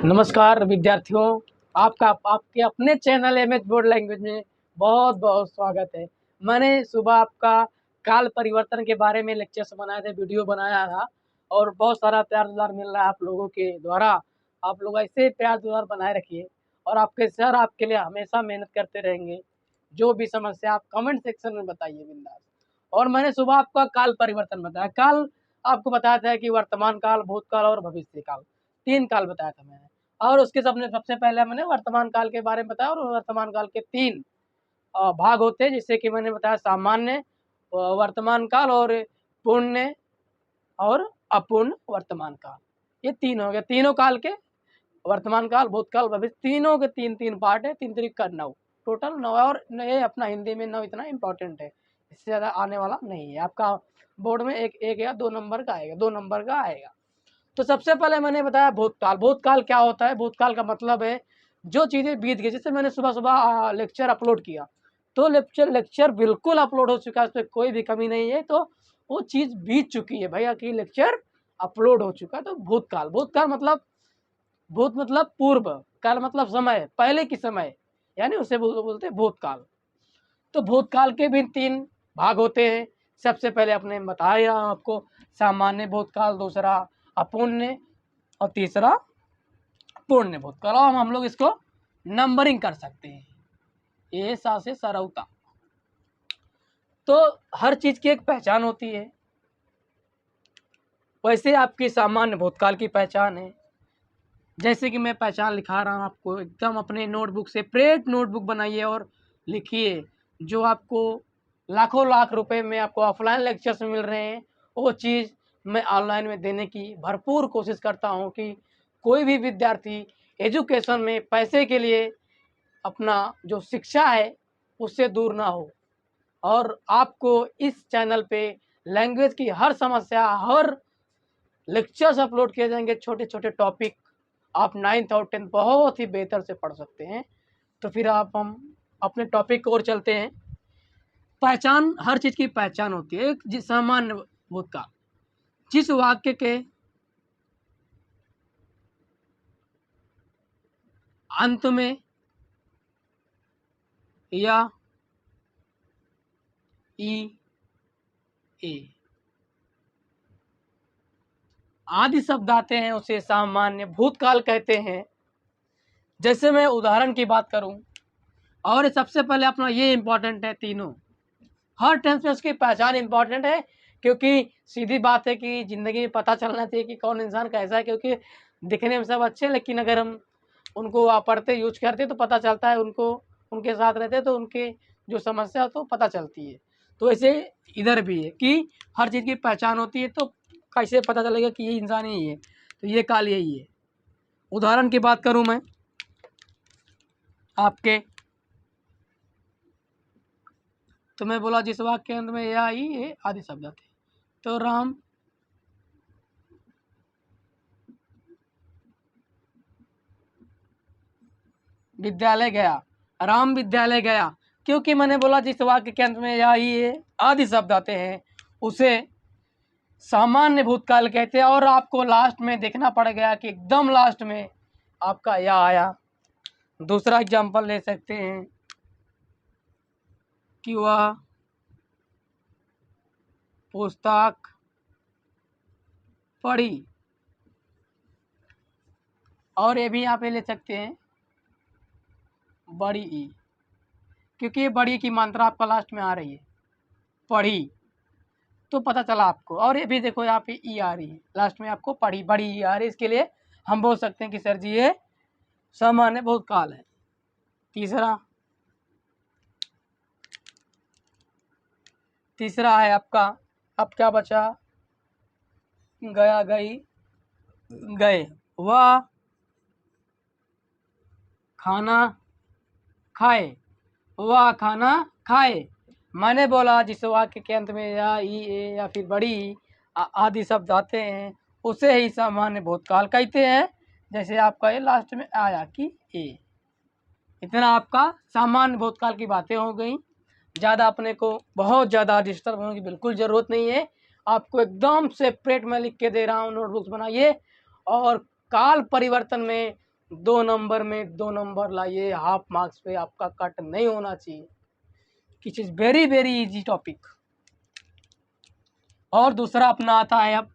नमस्कार विद्यार्थियों, आपका आपके अपने चैनल एमएच बोर्ड लैंग्वेज में बहुत बहुत स्वागत है। मैंने सुबह आपका काल परिवर्तन के बारे में लेक्चर्स बनाए थे, वीडियो बनाया था और बहुत सारा प्यार दुलार मिल रहा है आप लोगों के द्वारा। आप लोग ऐसे प्यार दुलार बनाए रखिए और आपके सर आपके लिए हमेशा मेहनत करते रहेंगे। जो भी समस्या आप कमेंट सेक्शन में बताइए बिंदास। और मैंने सुबह आपका काल परिवर्तन बताया। काल आपको बताया था कि वर्तमान काल, भूतकाल और भविष्य काल, 3 काल बताया था मैंने। और उसके सबसे पहले मैंने वर्तमान काल के बारे में बताया और वर्तमान काल के 3 भाग होते हैं, जिससे कि मैंने बताया सामान्य, वर्तमान काल और पूर्ण और अपूर्ण वर्तमान काल। ये 3 हो गए। तीनों काल के वर्तमान काल, भूतकाल, भविष्य, तीनों के 3-3 पार्ट है। 3 3 का 9, टोटल 9 है। और ये अपना हिंदी में 9 इतना इम्पोर्टेंट है, इससे ज़्यादा आने वाला नहीं है। आपका बोर्ड में एक या 2 नंबर का आएगा, 2 नंबर का आएगा। तो सबसे पहले मैंने बताया भूतकाल। भूतकाल क्या होता है? भूतकाल का मतलब है जो चीज़ें बीत गई। जैसे मैंने सुबह लेक्चर अपलोड किया, तो लेक्चर बिल्कुल अपलोड हो चुका है, उसमें कोई भी कमी नहीं है। तो वो चीज़ बीत चुकी है भैया कि लेक्चर अपलोड हो चुका है। तो भूतकाल, भूतकाल मतलब भूत मतलब पूर्व, काल मतलब समय, पहले की समय, यानी उसे बोलते हैं भूतकाल। तो भूतकाल के भी 3 भाग होते हैं। सबसे पहले अपने बताया आपको सामान्य भूतकाल, दूसरा अपूर्ण और तीसरा पूर्ण भूतकाल। और हम लोग इसको नंबरिंग कर सकते हैं, ए सा से सरौता। तो हर चीज़ की एक पहचान होती है, वैसे आपकी सामान्य भूतकाल की पहचान है। जैसे कि मैं पहचान लिखा रहा हूँ आपको, एकदम अपने नोटबुक से सेपरेट नोटबुक बनाइए और लिखिए। जो आपको लाखों लाख रुपए में आपको ऑफलाइन लेक्चर्स मिल रहे हैं, वो चीज़ मैं ऑनलाइन में देने की भरपूर कोशिश करता हूँ कि कोई भी विद्यार्थी एजुकेशन में पैसे के लिए अपना जो शिक्षा है उससे दूर ना हो। और आपको इस चैनल पे लैंग्वेज की हर समस्या, हर लेक्चर्स अपलोड किए जाएंगे। छोटे छोटे टॉपिक आप 9th और 10th बहुत ही बेहतर से पढ़ सकते हैं। तो फिर हम अपने टॉपिक की ओर चलते हैं। पहचान, हर चीज़ की पहचान होती है। एक सामान्य भूतकाल, जिस वाक्य के अंत में या ई ए आदि शब्द आते हैं उसे सामान्य भूतकाल कहते हैं। जैसे मैं उदाहरण की बात करूं, और सबसे पहले अपना ये इम्पोर्टेंट है, तीनों हर टेंस में उसकी पहचान इम्पोर्टेंट है। क्योंकि सीधी बात है कि ज़िंदगी में पता चलना चाहिए कि कौन इंसान कैसा है। क्योंकि दिखने में सब अच्छे, लेकिन अगर हम उनको पढ़ते यूज करते तो पता चलता है, उनको उनके साथ रहते तो उनके जो समस्या तो पता चलती है। तो ऐसे इधर भी है कि हर चीज़ की पहचान होती है। तो कैसे पता चलेगा कि ये इंसान ही है? तो ये काल यही है। उदाहरण की बात करूँ मैं आपके, तो मैं बोला जिस वाक्य के अंत में या ही ये आदि शब्द आते। तो राम विद्यालय गया, राम विद्यालय गया। क्योंकि मैंने बोला जिस वाक्य के अंत में या ही ये आदि शब्द आते हैं उसे सामान्य भूतकाल कहते हैं। और आपको लास्ट में देखना पड़ गया कि एकदम लास्ट में आपका या आया। दूसरा एग्जाम्पल ले सकते हैं कि वह पुस्तक पढ़ी। और ये भी यहाँ पे ले सकते हैं बड़ी ई, क्योंकि ये बड़ी की मात्रा आपका लास्ट में आ रही है, पढ़ी, तो पता चला आपको। और ये भी देखो यहाँ पे ई आ रही है लास्ट में, आपको पढ़ी, बड़ी ई आ रही है। इसके लिए हम बोल सकते हैं कि सर जी ये सामान्य भूतकाल है। तीसरा है आपका, अब क्या बचा, गया, गई, गए। वह खाना खाए, वह खाना खाए। मैंने बोला जिस वाक्य के अंत में या ई ए या फिर बड़ी आदि शब्द आते हैं उसे ही सामान्य भूतकाल कहते हैं। जैसे आपका ये लास्ट में आया कि ए। इतना आपका सामान्य भूतकाल की बातें हो गई। ज़्यादा अपने को बहुत ज़्यादा डिस्टर्ब होने की बिल्कुल ज़रूरत नहीं है। आपको एकदम सेपरेट मैं लिख के दे रहा हूँ, नोटबुक्स बनाइए। और काल परिवर्तन में 2 नंबर में 2 नंबर लाइए, हाफ मार्क्स पे आपका कट नहीं होना चाहिए। It is very very easy topic. और दूसरा अपना आता है अब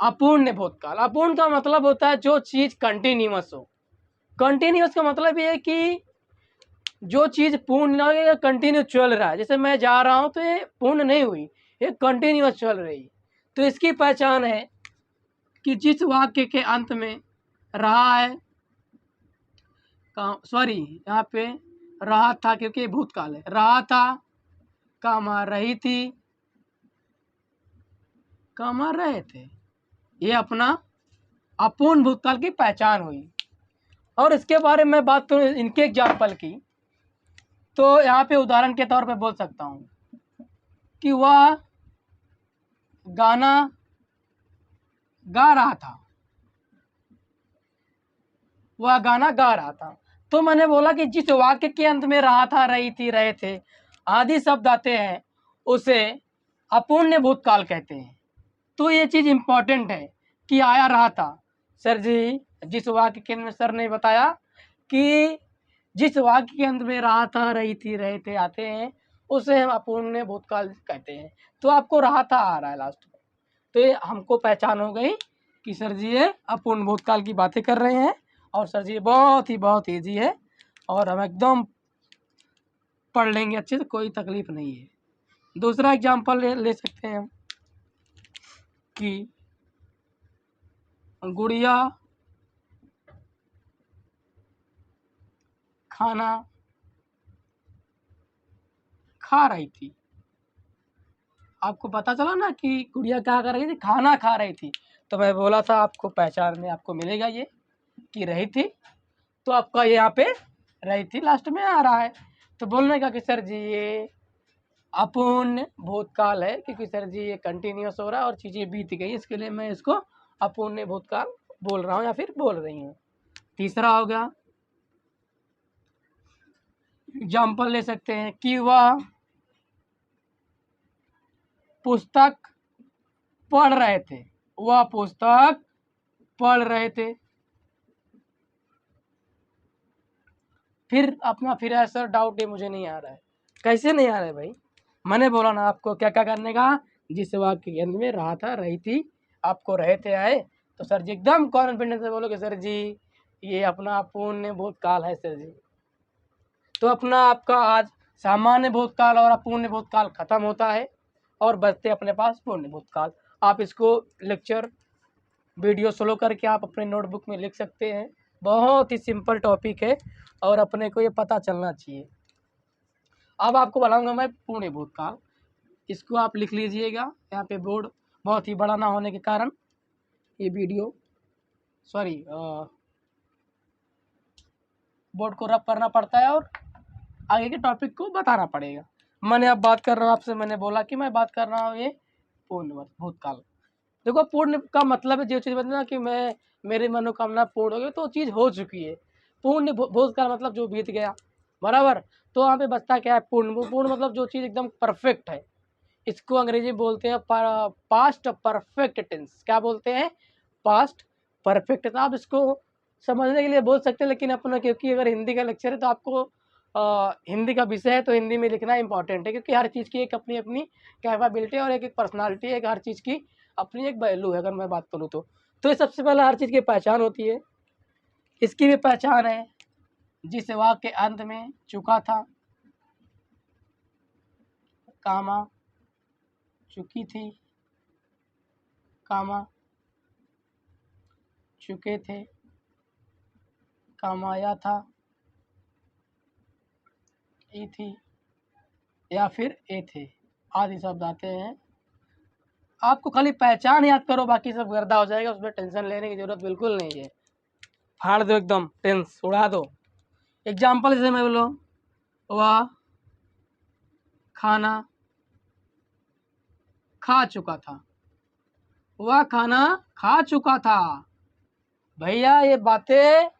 अपूर्ण भूतकाल। अपूर्ण का मतलब होता है जो चीज़ कंटिन्यूअस हो। कंटिन्यूअस का मतलब ये है कि जो चीज़ पूर्ण ना हो, ये कंटिन्यू चल रहा है। जैसे मैं जा रहा हूँ तो ये पूर्ण नहीं हुई, ये कंटिन्यूअस चल रही है। तो इसकी पहचान है कि जिस वाक्य के अंत में रहा है, सॉरी यहाँ पे रहा था क्योंकि ये भूतकाल है, रहा था, कामा रही थी, कामा रहे थे, ये अपना अपूर्ण भूतकाल की पहचान हुई। और इसके बारे में बात करूँ इनके एग्जाम्पल की, तो यहाँ पे उदाहरण के तौर पे बोल सकता हूँ कि वह गाना गा रहा था, वह गाना गा रहा था। तो मैंने बोला कि जिस वाक्य के अंत में रहा था, रही थी, रहे थे आदि शब्द आते हैं उसे अपूर्ण भूतकाल कहते हैं। तो ये चीज़ इम्पोर्टेंट है कि आया रहा था। सर जी जिस वाक्य के अंत में सर ने बताया कि जिस वाक्य के अंत में रहा था, रही थी, रहे थे आते हैं उसे हम अपूर्ण भूतकाल कहते हैं। तो आपको रहा था आ रहा है लास्ट में, तो ये हमको पहचान हो गई कि सर जी ये अपूर्ण भूतकाल की बातें कर रहे हैं। और सर जी बहुत ईजी है और हम एकदम पढ़ लेंगे अच्छे से, कोई तकलीफ नहीं है। दूसरा एग्जाम्पल ले सकते हैं हम कि गुड़िया खाना खा रही थी। आपको पता चला ना कि गुड़िया क्या कर रही थी, खाना खा रही थी। तो मैं बोला था आपको पहचान में आपको मिलेगा ये कि रही थी, तो आपका यहाँ पे रही थी लास्ट में आ रहा है। तो बोलने का कि सर जी ये अपूर्ण भूतकाल है क्योंकि सर जी ये कंटिन्यूस हो रहा है और चीज़ें बीत गई, इसके लिए मैं इसको अपूर्ण भूतकाल बोल रहा हूँ या फिर बोल रही हूँ। तीसरा हो गया एग्जाम्पल ले सकते हैं कि वह पुस्तक पढ़ रहे थे, वह पुस्तक पढ़ रहे थे। फिर अपना फिर है सर डाउट है मुझे नहीं आ रहा है। कैसे नहीं आ रहा है भाई, मैंने बोला ना आपको क्या क्या करने का। जिस वाक्य के अंत में रहा था, रही थी, आपको रहे थे आए, तो सर जी एकदम कॉन्फिडेंस से बोलोगे सर जी ये अपना अपूर्ण भूतकाल है सर जी। तो अपना आपका आज सामान्य भूतकाल और अपूर्ण भूतकाल खत्म होता है और बचते अपने पास पूर्ण भूतकाल। आप इसको लेक्चर वीडियो स्लो करके आप अपने नोटबुक में लिख सकते हैं। बहुत ही सिंपल टॉपिक है और अपने को ये पता चलना चाहिए। अब आपको बताऊंगा मैं पूर्ण भूतकाल, इसको आप लिख लीजिएगा। यहाँ पे बोर्ड बहुत ही बड़ा ना होने के कारण ये वीडियो बोर्ड को रब करना पड़ता है और आगे के टॉपिक को बताना पड़ेगा। मैंने अब बात कर रहा हूँ आपसे, मैंने बोला कि मैं बात कर रहा हूँ ये पूर्ण भूतकाल। देखो पूर्ण का मतलब है जो चीज़ बताना कि मैं मेरी मनोकामना पूर्ण हो गई, तो चीज़ हो चुकी है। पूर्ण भूतकाल मतलब जो बीत गया, बराबर। तो वहाँ पे बचता क्या है पूर्ण। पूर्ण मतलब जो चीज़ एकदम परफेक्ट है। इसको अंग्रेजी में बोलते हैं पास्ट परफेक्ट टेंस। क्या बोलते हैं? Past perfect. तो आप इसको समझने के लिए बोल सकते हैं, लेकिन अपना क्योंकि अगर हिंदी का लेक्चर है तो आपको हिंदी का विषय है तो हिंदी में लिखना इंपॉर्टेंट है, क्योंकि हर चीज़ की एक अपनी अपनी कैपेबिलिटी और एक पर्सनालिटी है, हर चीज़ की अपनी एक वैल्यू है। अगर मैं बात करूँ तो ये सबसे पहले हर चीज़ की पहचान होती है। इसकी भी पहचान है जिस वाक्य के अंत में चुका था, कामा चुकी थी, कामा चुके थे, कमाया था, ई थी या फिर ए थे आदि शब्द आते हैं। आपको खाली पहचान याद करो, बाकी सब गर्दा हो जाएगा, उसमें टेंशन लेने की जरूरत बिल्कुल नहीं है। फाड़ दो एकदम, टेंस उड़ा दो। एग्जाम्पल जैसे मैं बोलो वह खाना खा चुका था, वह खाना खा चुका था। भैया ये बातें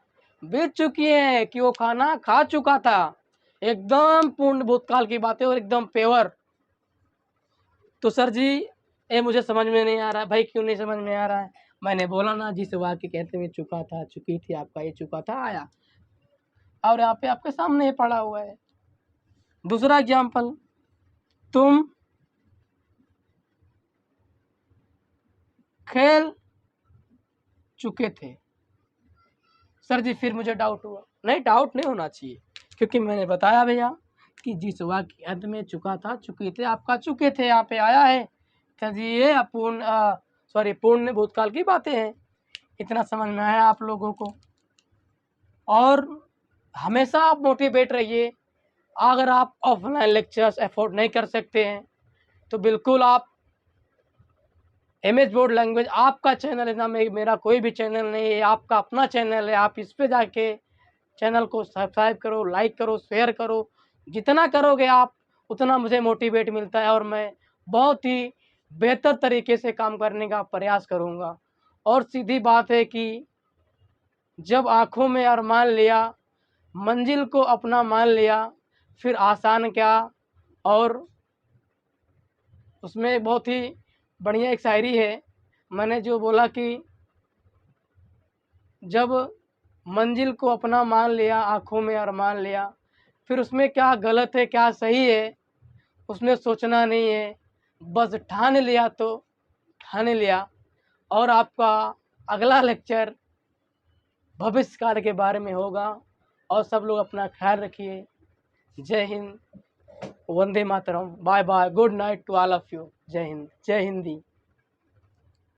बीत चुकी हैं कि वो खाना खा चुका था। एकदम पूर्ण भूतकाल की बातें और एकदम पेवर। तो सर जी ये मुझे समझ में नहीं आ रहा है। भाई क्यों नहीं समझ में आ रहा है? मैंने बोला ना, जिस वाक्य कहते हुए चुका था, चुकी थी, आपका ये चुका था आया, और यहाँ पे आपके सामने ही पड़ा हुआ है। दूसरा एग्जाम्पल, तुम खेल चुके थे। सर जी फिर मुझे डाउट हुआ। नहीं, डाउट नहीं होना चाहिए, क्योंकि मैंने बताया भैया कि जिस वाक्य अंत में चुका था, चुके थे, आपका चुके थे यहाँ पे आया है। सर जी ये अपूर्ण पूर्ण भूतकाल की बातें हैं। इतना समझ में आया आप लोगों को। और हमेशा आप मोटिवेट रहिए। अगर आप ऑफलाइन लेक्चर्स अफोर्ड नहीं कर सकते हैं तो बिल्कुल आप एमएच बोर्ड लैंग्वेज, आपका चैनल है ना, मेरा कोई भी चैनल नहीं है, आपका अपना चैनल है। आप इस पे जाके चैनल को सब्सक्राइब करो, लाइक करो, शेयर करो। जितना करोगे आप उतना मुझे मोटिवेट मिलता है, और मैं बहुत ही बेहतर तरीके से काम करने का प्रयास करूँगा। और सीधी बात है कि जब आँखों में अरमान लिया, मंजिल को अपना मान लिया, फिर आसान क्या। और उसमें बहुत ही बढ़िया एक शायरी है, मैंने जो बोला कि जब मंजिल को अपना मान लिया, आँखों में अरमान लिया, फिर उसमें क्या गलत है क्या सही है उसमें सोचना नहीं है, बस ठान लिया तो ठान लिया। और आपका अगला लेक्चर भविष्य काल के बारे में होगा। और सब लोग अपना ख्याल रखिए। जय हिंद, वंदे मातरम, bye bye, good night to all of you. जय हिंद, जय हिंदी।